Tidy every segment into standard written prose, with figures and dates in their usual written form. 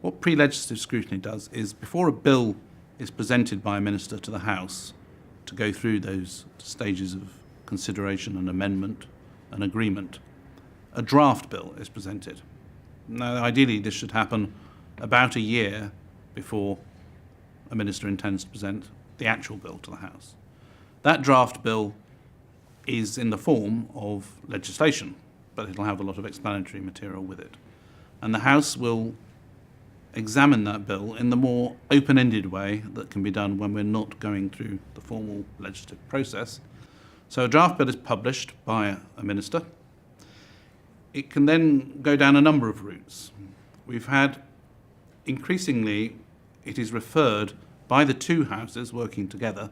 What pre-legislative scrutiny does is, before a bill is presented by a minister to the House to go through those stages of consideration and amendment and agreement, a draft bill is presented. Now, ideally, this should happen about a year before a minister intends to present the actual bill to the House. That draft bill is in the form of legislation, but it'll have a lot of explanatory material with it. And the House will examine that bill in the more open-ended way that can be done when we're not going through the formal legislative process. So a draft bill is published by a minister. It can then go down a number of routes. We've had, increasingly, it is referred by the two houses working together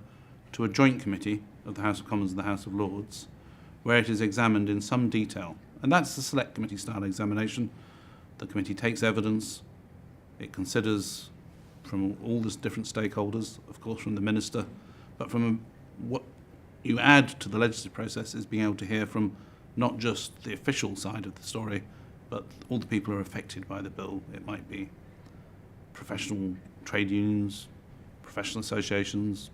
to a joint committee of the House of Commons and the House of Lords, where it is examined in some detail. And that's the select committee style examination. The committee takes evidence. It considers from all the different stakeholders, of course from the minister, but from what you add to the legislative process is being able to hear from not just the official side of the story, but all the people who are affected by the bill. It might be professional trade unions, professional associations,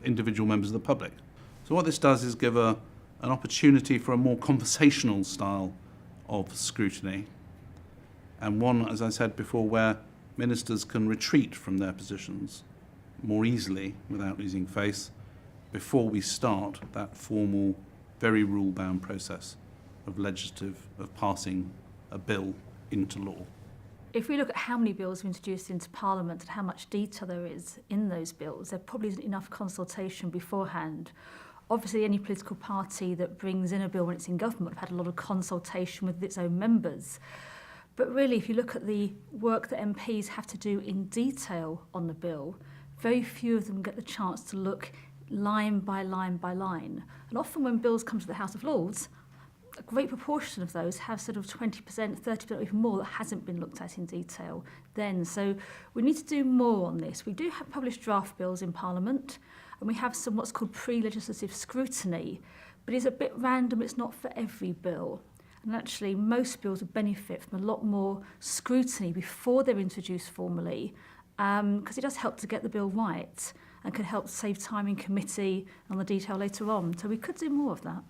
individual members of the public. So what this does is give an opportunity for a more conversational style of scrutiny, and one, as I said before, where ministers can retreat from their positions more easily without losing face before we start that formal, very rule-bound process of passing a bill into law. If we look at how many bills are introduced into Parliament and how much detail there is in those bills, there probably isn't enough consultation beforehand. Obviously, any political party that brings in a bill when it's in government have had a lot of consultation with its own members. But really, if you look at the work that MPs have to do in detail on the bill, very few of them get the chance to look line by line by line. And often when bills come to the House of Lords, a great proportion of those have sort of 20%, 30% or even more that hasn't been looked at in detail then. So we need to do more on this. We do have published draft bills in Parliament, and we have some what's called pre-legislative scrutiny, but it's a bit random. It's not for every bill. And actually, most bills would benefit from a lot more scrutiny before they're introduced formally, because it does help to get the bill right and can help save time in committee and on the detail later on. So we could do more of that.